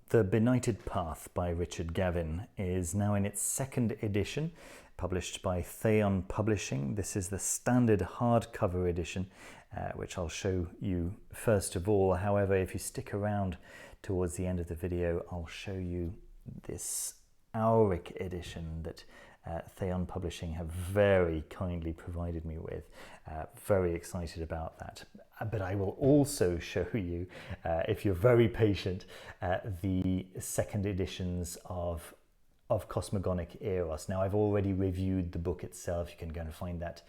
The Benighted Path by Richard Gavin is now in its second edition, published by Theion Publishing. This is the standard hardcover edition, which I'll show you first of all. However, if you stick around towards the end of the video, I'll show you this Auric edition that Theion Publishing have very kindly provided me with. Very excited about that. But I will also show you, if you're very patient, the second editions of Cosmogonic Eros. Now, I've already reviewed the book itself. You can go and find that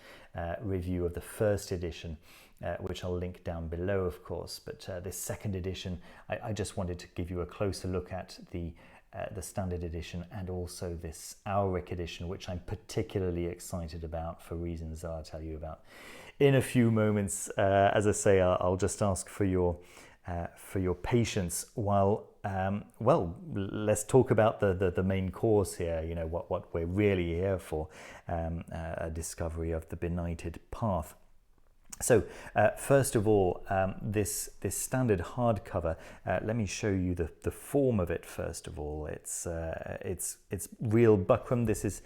review of the first edition, which I'll link down below, of course. But this second edition, I just wanted to give you a closer look at the standard edition and also this Auric edition, which I'm particularly excited about for reasons that I'll tell you about in a few moments. As I say, I'll just ask for your patience while well, let's talk about the main course here. You know what we're really here for, a discovery of the Benighted Path. So first of all, this standard hardcover. Let me show you the form of it. First of all, it's real buckram. This is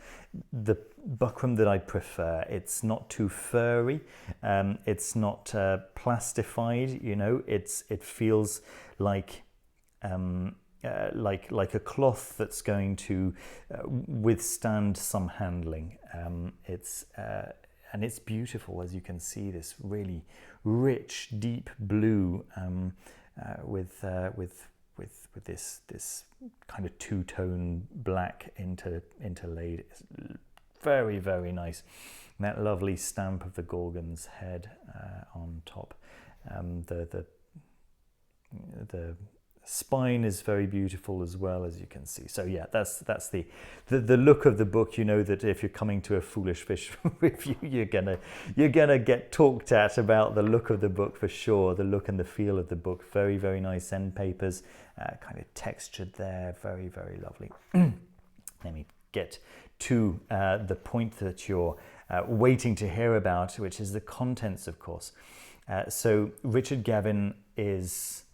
the buckram that I prefer. It's not too furry. It's not plastified. You know, it feels like a cloth that's going to withstand some handling. And it's beautiful, as you can see, this really rich, deep blue with this kind of two-tone black interlaid. It's very, very nice. And that lovely stamp of the Gorgon's head on top. The spine is very beautiful as well, as you can see. So yeah, that's the look of the book. You know that if you're coming to a Foolish Fish review, you're gonna get talked at about the look of the book for sure. The look and the feel of the book. Very, very nice end papers, kind of textured there. Very, very lovely. Let me get to the point that you're waiting to hear about, which is the contents, of course. So Richard Gavin is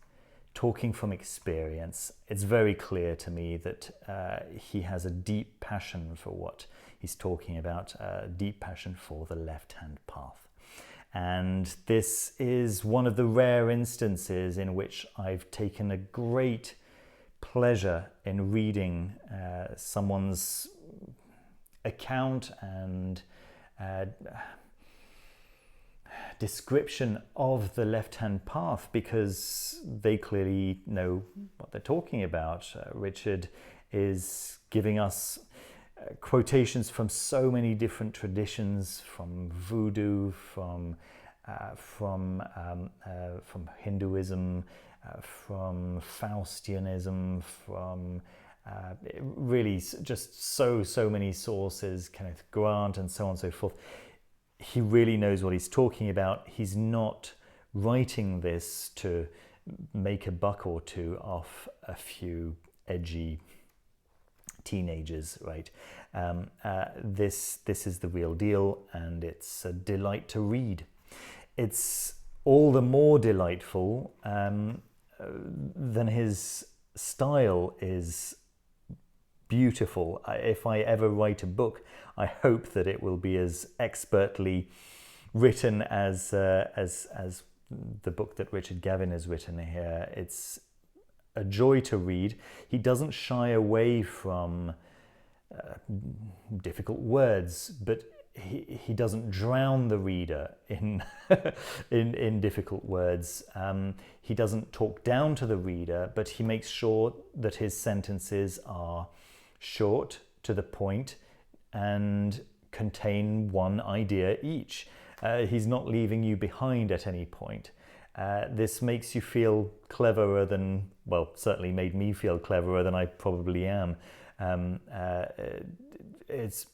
talking from experience. It's very clear to me that he has a deep passion for what he's talking about, a deep passion for the left-hand path. And this is one of the rare instances in which I've taken a great pleasure in reading someone's account and description of the left-hand path, because they clearly know what they're talking about. Richard is giving us quotations from so many different traditions, from voodoo, from Hinduism, from Faustianism, from really just so many sources, Kenneth Grant, and so on and so forth. He really knows what he's talking about. He's not writing this to make a buck or two off a few edgy teenagers, right? This is the real deal, and it's a delight to read. It's all the more delightful than his style is beautiful. If I ever write a book, I hope that it will be as expertly written as the book that Richard Gavin has written here. It's a joy to read. He doesn't shy away from difficult words, but he doesn't drown the reader in in difficult words. He doesn't talk down to the reader, but he makes sure that his sentences are short, to the point, and contain one idea each. He's not leaving you behind at any point. This makes you feel cleverer than, well, certainly made me feel cleverer than I probably am. It's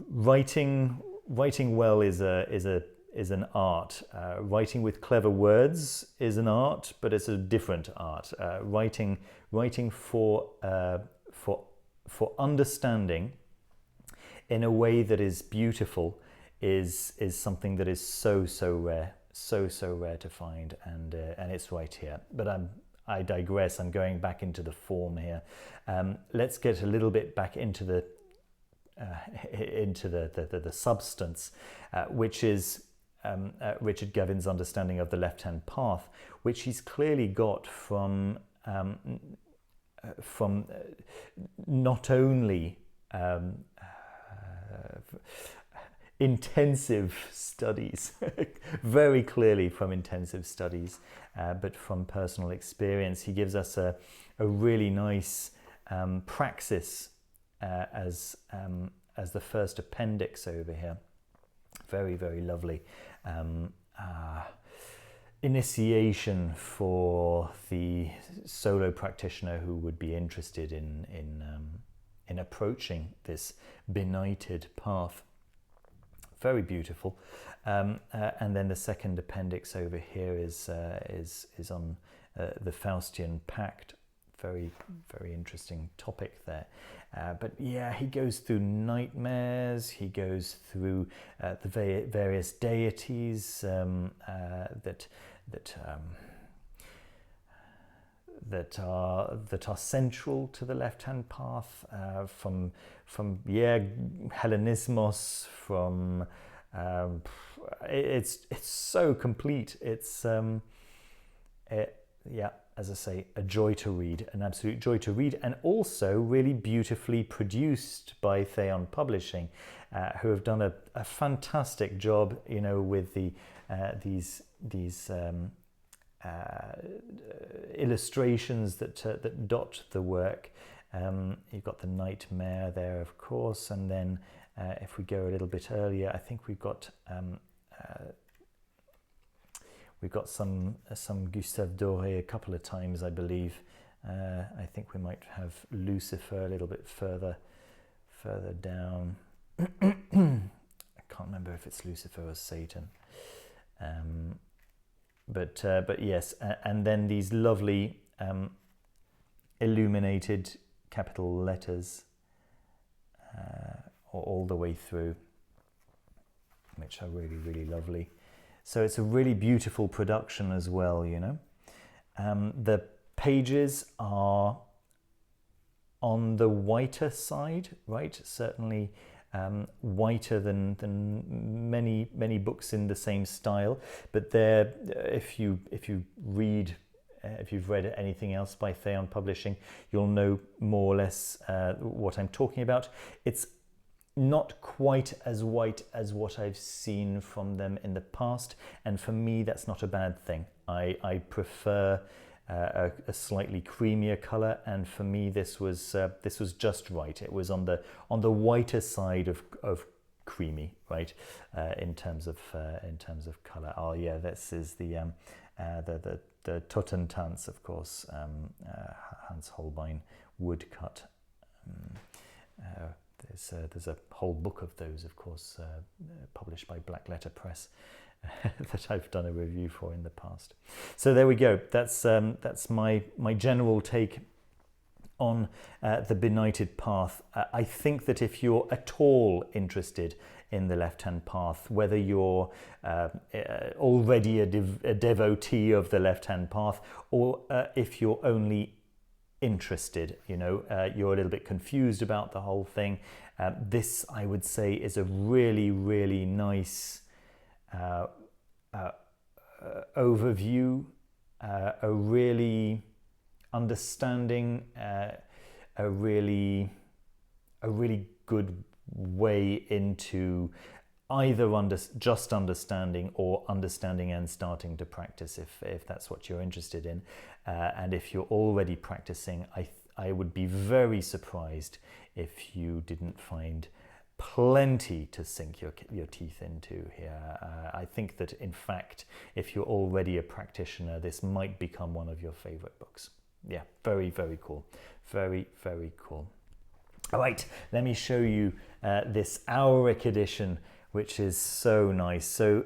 writing well is an art. Writing with clever words is an art, but it's a different art. Writing for understanding in a way that is beautiful is something that is so rare to find, and it's right here. But I digress. I'm going back into the form here. Let's get a little bit back into the substance, which is Richard Gavin's understanding of the left-hand path, which he's clearly got from not only intensive studies, very clearly from intensive studies, but from personal experience. He gives us a really nice praxis as the first appendix over here. Very, very lovely. Initiation for the solo practitioner who would be interested in approaching this benighted path. Very beautiful. And then the second appendix over here is on the Faustian Pact. Very, very interesting topic there. But yeah, he goes through nightmares. He goes through the various deities that are central to the left-hand path, from Hellenismos, from it's so complete. It's as I say, a joy to read, an absolute joy to read, and also really beautifully produced by Theion Publishing, who have done a fantastic job, you know, with the these illustrations that dot the work. You've got the nightmare there, of course, and then if we go a little bit earlier, I think we've got some Gustave Doré a couple of times, I believe. I think we might have Lucifer a little bit further down. I can't remember if it's Lucifer or Satan. But yes, and then these lovely illuminated capital letters all the way through, which are really, really lovely. So it's a really beautiful production as well, you know. The pages are on the whiter side, right? Certainly whiter than many books in the same style. But there, if you've read anything else by Theion Publishing, you'll know more or less what I'm talking about. It's not quite as white as what I've seen from them in the past, and for me that's not a bad thing. I prefer a slightly creamier color, and for me this was just right. It was on the whiter side of creamy, right, in terms of color. Oh yeah, this is the Totentanz, of course, Hans Holbein woodcut. There's a whole book of those, of course, published by Black Letter Press, that I've done a review for in the past. So there we go. That's my general take on the Benighted Path. I think that if you're at all interested in the left-hand path, whether you're already a devotee of the left-hand path, or if you're only interested, you know, you're a little bit confused about the whole thing, this, I would say, is a really, really nice overview, a really understanding, a really good way into either just understanding or understanding and starting to practice, if that's what you're interested in. And if you're already practicing, I would be very surprised if you didn't find plenty to sink your teeth into here. I think that, in fact, if you're already a practitioner, this might become one of your favorite books. Yeah, very, very cool. Very, very cool. All right, let me show you this Auric edition, which is so nice. So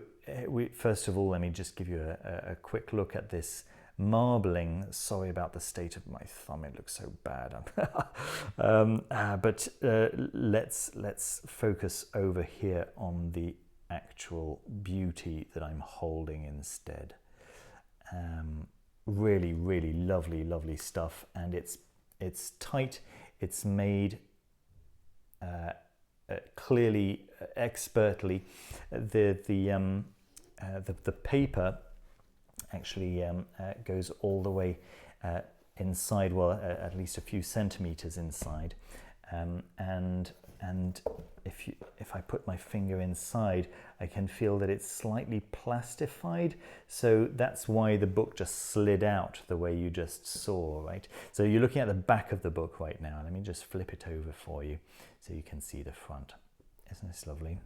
first of all, let me just give you a quick look at this marbling. Sorry about the state of my thumb, it looks so bad. But let's focus over here on the actual beauty that I'm holding instead. really, really lovely stuff, and it's tight. It's made clearly, expertly. The paper actually goes all the way inside, well, at least a few centimeters inside, and if I put my finger inside, I can feel that it's slightly plastified. So that's why the book just slid out the way you just saw, right? So you're looking at the back of the book right now. Let me just flip it over for you so you can see the front. Isn't this lovely?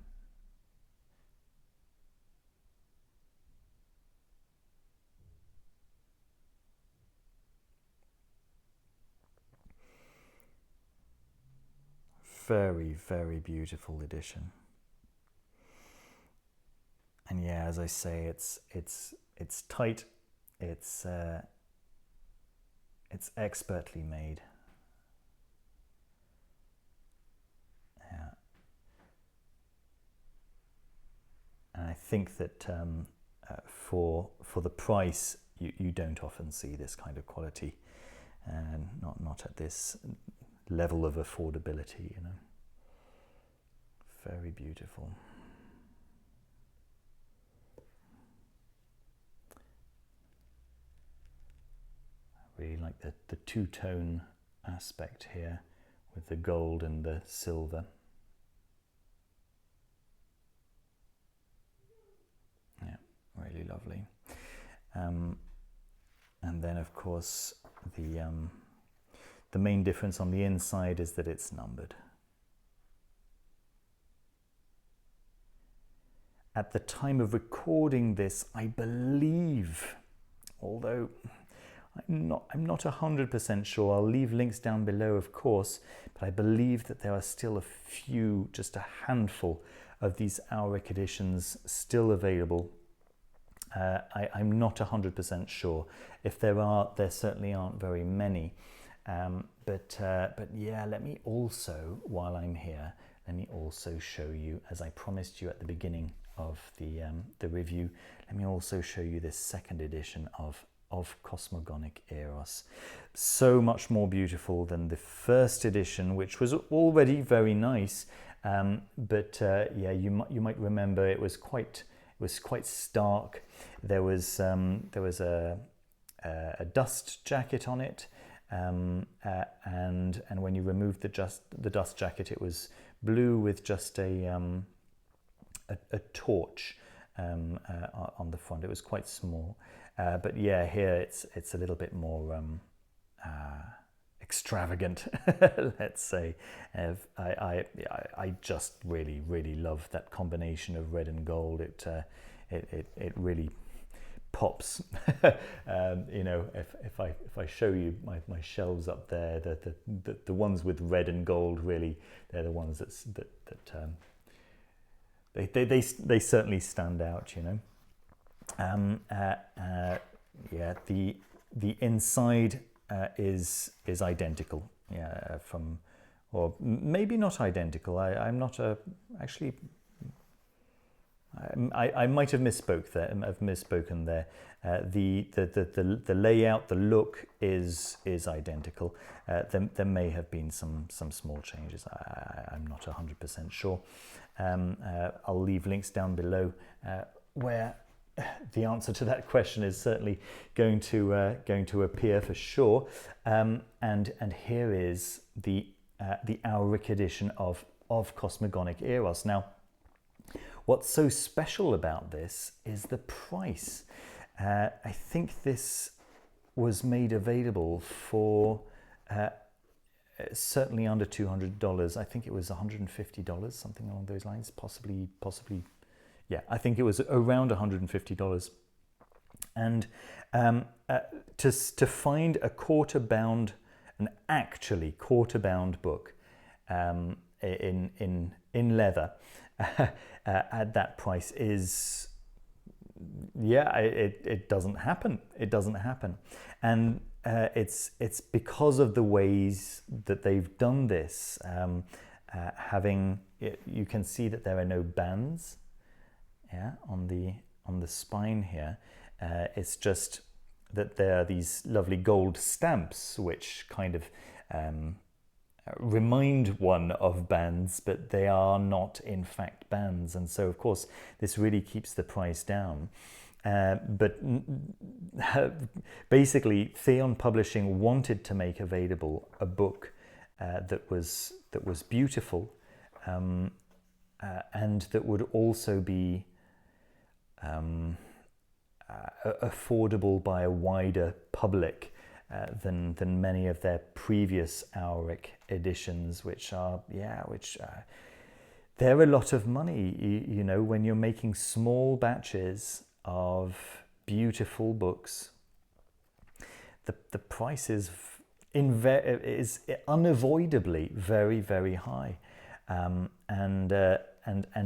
Very, very beautiful edition. And yeah, as I say, it's tight. It's expertly made. Yeah. And I think that for the price, you don't often see this kind of quality, and not at this level of affordability, you know. Very beautiful. I really like the two-tone aspect here with the gold and the silver. Yeah, really lovely. And then of course the main difference on the inside is that it's numbered. At the time of recording this, I believe, although I'm not 100% sure, I'll leave links down below, of course, but I believe that there are still a few, just a handful of these Auric editions still available. I'm not 100% sure. If there are, there certainly aren't very many. But yeah, let me also, while I'm here, let me also show you, as I promised you at the beginning of the review, let me also show you this second edition of Cosmogonic Eros. So much more beautiful than the first edition, which was already very nice. Yeah, you might remember it was quite stark. There was a dust jacket on it, and when you removed the dust jacket, it was blue with just a torch on the front. It was quite small, but yeah, here it's a little bit more extravagant, let's say. I just really love that combination of red and gold. It really pops. You know, if I show you my shelves up there, the ones with red and gold, really, they're the ones that they certainly stand out, you know. Yeah, the inside is identical, yeah, or maybe not identical. I'm not actually. I might have misspoken there. The layout, the look is identical. There may have been some small changes. I'm not 100% sure. I'll leave links down below where the answer to that question is certainly going to appear for sure. And here is the Auric edition of Cosmogonic Eros. Now, what's so special about this is the price. I think this was made available for certainly under $200. I think it was $150, something along those lines, possibly. Yeah, I think it was around $150. And to find a quarter-bound, an actually quarter-bound book in leather at that price is, yeah, it doesn't happen. It doesn't happen, and it's because of the ways that they've done this. You can see that there are no bands, yeah, on the spine here. It's just that there are these lovely gold stamps which kind of remind one of bands, but they are not in fact bands, and so of course this really keeps the price down. But basically Theion Publishing wanted to make available a book that was beautiful, and that would also be affordable by a wider public than many of their previous Auric editions, which they're a lot of money. You know, when you're making small batches of beautiful books, the price is unavoidably very, very high, and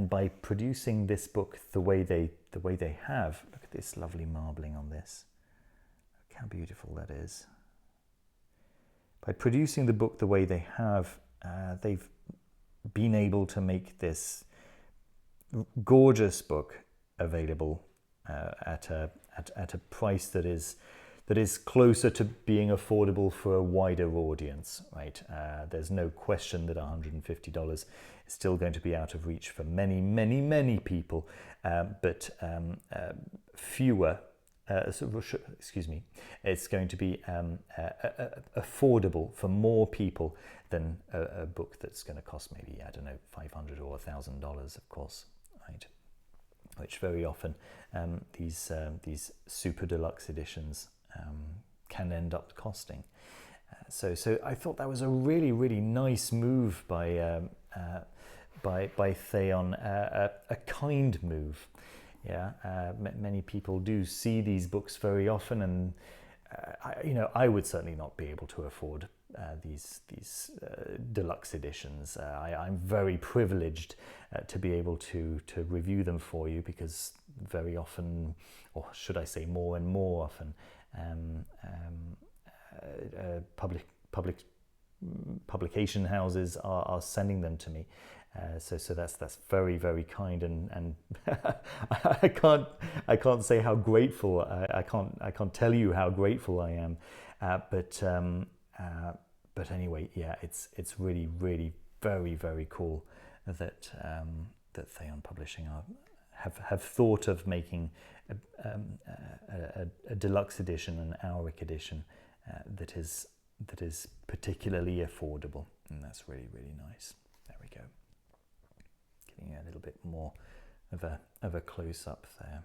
by producing this book the way they have, look at this lovely marbling on this. Look how beautiful that is. By producing the book the way they have, they've been able to make this gorgeous book available at a price that is closer to being affordable for a wider audience, right? There's no question that $150 is still going to be out of reach for many, many, many people, but fewer. Excuse me. It's going to be affordable for more people than a book that's going to cost maybe, I don't know, $500 or $1,000, of course, right? Which very often these super deluxe editions can end up costing. So I thought that was a really, really nice move by Theion, a kind move. Yeah, many people do see these books very often, and I would certainly not be able to afford these deluxe editions. I'm very privileged to be able to review them for you, because very often, or should I say more and more often, publication houses are sending them to me. So that's very, very kind, and I can't say how grateful I can't tell you how grateful I am, but anyway, yeah, it's really, really very, very cool that Theion Publishing have thought of making a deluxe edition, an Auric edition that is particularly affordable, and that's really, really nice. There we go. Giving you a little bit more of a close up there.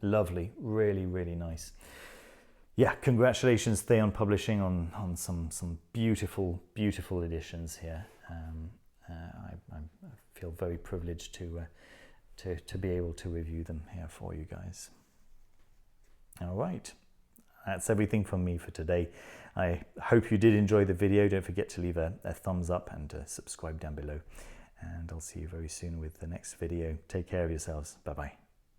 Lovely, really, really nice. Yeah, congratulations Theion Publishing on some beautiful, beautiful editions here. I feel very privileged to be able to review them here for you guys. All right. That's everything from me for today. I hope you did enjoy the video. Don't forget to leave a thumbs up and subscribe down below. And I'll see you very soon with the next video. Take care of yourselves. Bye-bye.